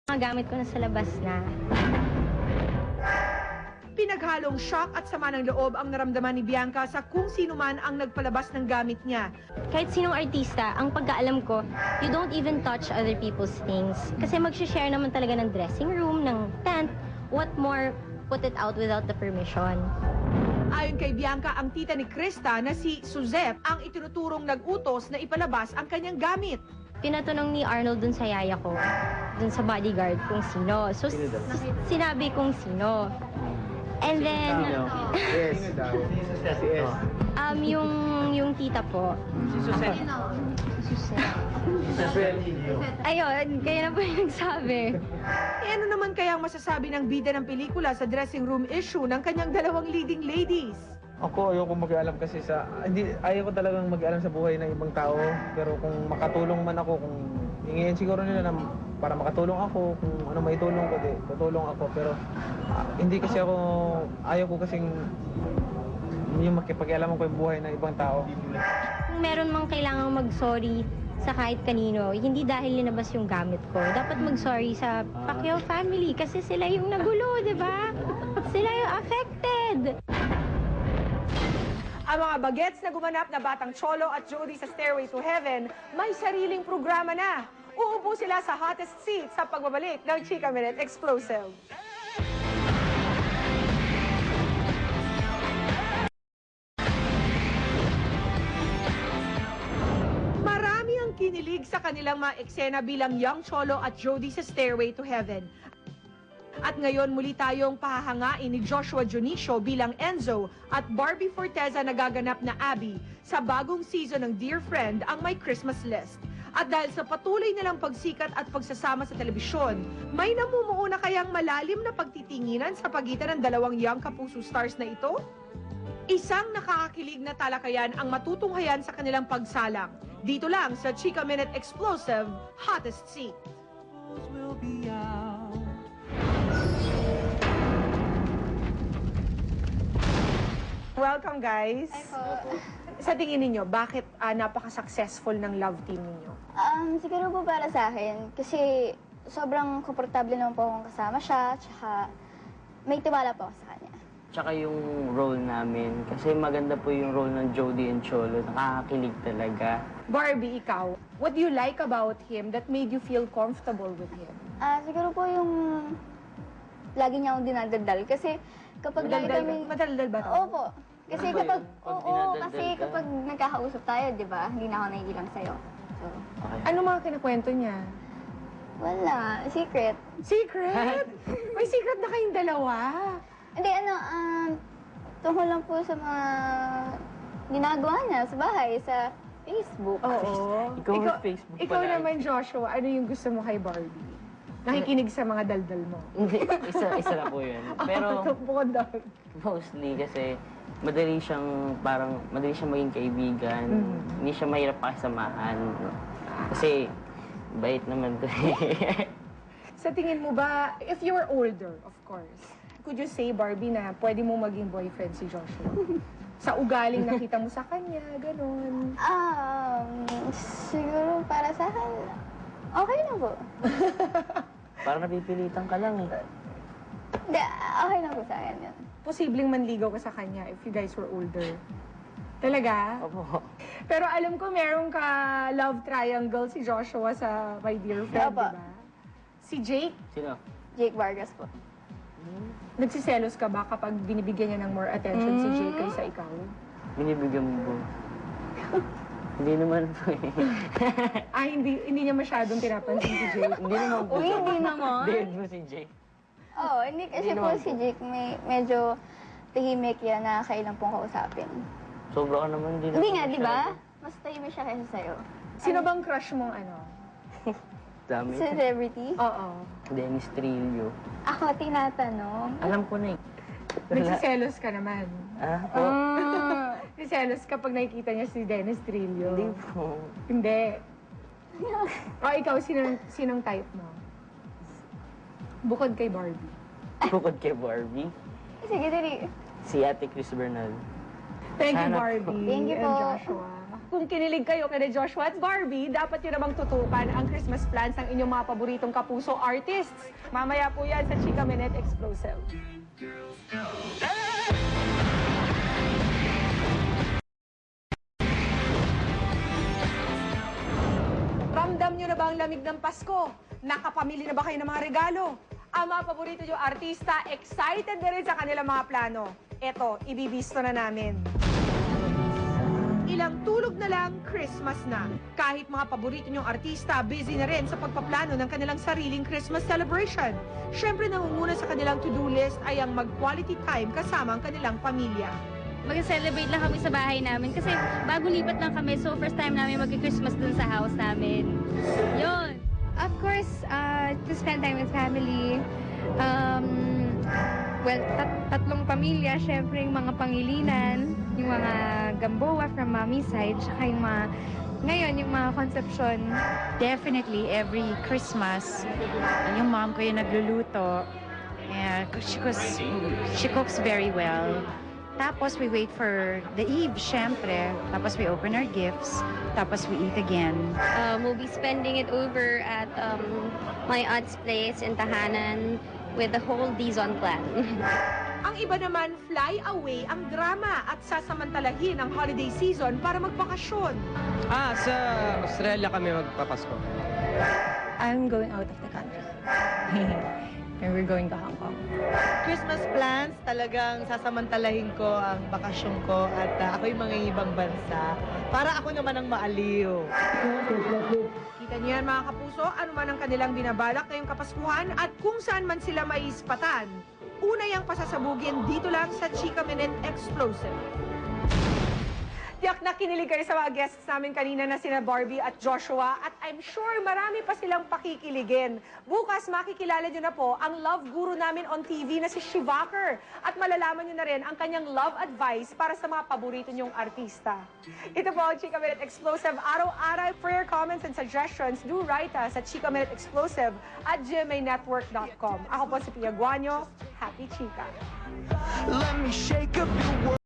Mga gamit ko na sa labas na. Pinaghalong shock at sama ng loob ang naramdaman ni Bianca sa kung sino man ang nagpalabas ng gamit niya. Kahit sinong artista, ang pagkaalam ko, you don't even touch other people's things. Kasi mag-share naman talaga ng dressing room, ng tent. What more, put it out without the permission. Ayon kay Bianca, ang tita ni Krista na si Suzette ang itinuturong nag-utos na ipalabas ang kanyang gamit. Tinatanong ni Arnold dun sa yaya ko, dun sa bodyguard kung sino. So, sinabi kung sino. And then, Yes. yung tita po. Si Suset. Ayun, kaya na po yung nagsabi. Ano naman kaya ang masasabi ng bida ng pelikula sa dressing room issue ng kanyang dalawang leading ladies? Ako, ayoko mag-alam kasi ayaw ko talagang mag-alam sa buhay ng ibang tao. Pero kung makatulong man ako, kung hingin siguro nila na para makatulong ako, kung ano may tulong ko, tutulong ako. Pero hindi kasi ayaw ko kasing yung makipag-alaman ko yung buhay ng ibang tao. Kung meron mang kailangang mag-sorry sa kahit kanino, hindi dahil linabas yung gamit ko. Dapat mag-sorry sa Pacquiao family kasi sila yung nagulo, di ba? Sila yung affected. Ang mga bagets na gumanap na Batang Cholo at Jody sa Stairway to Heaven may sariling programa na. Uupo sila sa hottest seat sa pagbabalik ng Chika Minute Explosive. Marami ang kinilig sa kanilang mga eksena bilang Young Cholo at Jody sa Stairway to Heaven. At ngayon muli tayong pahahangain ni Joshua Junicio bilang Enzo at Barbie Forteza na gaganap na Abby sa bagong season ng Dear Friend ang My Christmas List. At dahil sa patuloy nilang pagsikat at pagsasama sa telebisyon, may namumuo na kayang malalim na pagtitinginan sa pagitan ng dalawang young kapuso stars na ito? Isang nakakakilig na talakayan ang matutunghayan sa kanilang pagsalang. Dito lang sa Chika Minute Explosive, Hottest Seat. Welcome, guys. Hi po. Sa tingin ninyo, bakit napaka-successful ng love team ninyo? Siguro po para sa akin, kasi sobrang komportable naman po akong kasama siya, tsaka may tiwala po ako sa kanya. Tsaka yung role namin, kasi maganda po yung role ng Jody and Cholo, nakakakilig talaga. Barbie, ikaw, what do you like about him that made you feel comfortable with him? Siguro po yung lagi niya akong dinadaldal, kasi kapag lagi kami... Madaldal ba ito? Opo. Kasi Ano ba kapag, yun? Pag oo, dinadaldal kasi ka? kapag nagkakausap tayo, di ba, hindi na ako naiilang sa'yo. So, Okay. Ano mga kinakwento niya? wala. Secret. Secret? May secret na kayong dalawa. Hindi, tungkol lang po sa mga ginagawa niya sa bahay, sa Facebook. Oo. Ikaw may Facebook Ikaw pala. naman, Joshua, ano yung gusto mo kay Barbie? Nakikinig sa mga daldal mo. Hindi, isa lang po yun. Pero Bukod doon. mostly kasi madali siyang maging kaibigan. Hindi siya mahirap pakisamahan. Kasi bait naman to eh. Sa tingin mo ba, if you were older, of course, could you say, Barbie, na pwede mo maging boyfriend si Joshua? Sa ugaling nakita mo sa kanya, ganun. Siguro para sa akin, okay na po. Parang napipilitan ka lang eh. Hindi, okay na po sa akin yun. Posibleng manligaw ka sa kanya if you guys were older. Talaga? Opo. Pero alam ko meron ka love triangle si Joshua sa My Dear Friend, Opo. di ba? Si Jake, Sino? Jake Vargas po. nagsiselos ka ba kapag binibigyan niya ng more attention si Jake kaysa ikaw? Binibigyan mo po. Hindi naman po eh. Hindi niya masyadong pinapansin si Jake. Hindi naman po. Uy, hindi naman. Dead mo si Jake. Oo, hindi kasi Hindi po naman si Jake medyo tahimik yan na kailan pong kausapin. Sobra ka naman din. Hindi nga, di ba? Mas tahimik siya kaysa sa'yo. Sino bang crush mong ano? Dami. Celebrity? Oo. Dennis Trillo. Ako tinatanong. Alam ko na eh. Nagsiselos ka naman. Po? Nagsiselos kapag nakikita niya si Dennis Trillo. Hindi po. Hindi. O ikaw, sinong type mo? Bukod kay Barbie. Bukod kay Barbie, Sige, dali. si Ate Chris Bernal. Thank you, Sana po. Barbie Thank you and po. Joshua. kung kinilig kayo kay Joshua at Barbie, dapat nyo namang tutukan ang Christmas plans ng inyong mga paboritong kapuso artists. Mamaya po yan sa Chika Minute Explosive. Ramdam nyo na ba ang lamig ng Pasko? Nakapamili na ba kayo ng mga regalo? Ang mga paborito nyo artista, excited na rin sa kanilang mga plano. Eto, ibibisto na namin. Ilang tulog na lang, Christmas na. Kahit mga paborito nyong artista, busy na rin sa pagpaplano ng kanilang sariling Christmas celebration. Siyempre, nangunguna sa kanilang to-do list ay ang mag-quality time kasama ang kanilang pamilya. Mag-celebrate lang kami sa bahay namin kasi bago lipat lang kami, so first time namin mag-Christmas dun sa house namin. Yun! Of course, to spend time with family. Well, tatlong pamilya, syempre yung mga pangilinan, yung mga Gamboa from mommy's side, tsaka yung mga, ngayon, yung mga conception. Definitely, every Christmas, yung mom ko yung nagluluto. Yeah, she cooks very well. Tapos we wait for the eve, syempre. Tapos we open our gifts. Tapos we eat again. We'll be spending it over at my aunt's place in Tahanan with the whole Dizon clan. Ang iba naman, fly away ang drama at sasamantalahin ang holiday season para magbakasyon. Sa Australia kami magpapasko. I'm going out of the country. And we're going to Hong Kong. Christmas plans, talagang sasamantalahin ko ang bakasyon ko at ako'y mangingibang bansa para ako naman ang maaliw. Kita niyo yan mga kapuso, ano man ang kanilang binabalak ngayong Kapaskuhan at kung saan man sila maispatan. Una yang pasasabugin dito lang sa Chika Minute Explosive. Tiyak na kinilig kayo sa mga guests namin kanina na sina Barbie at Joshua at I'm sure marami pa silang pakikiligin. Bukas makikilala nyo na po ang love guru namin on TV na si Shivaker at malalaman nyo na rin ang kanyang love advice para sa mga paborito nyong artista. Ito po ang Chika Minute Explosive. Araw-araw for your comments and suggestions, do write us at chikaminutexplosive@gmanetwork.com. Ako po si Pia Guanyo. Happy Chika! Let me shake up your world.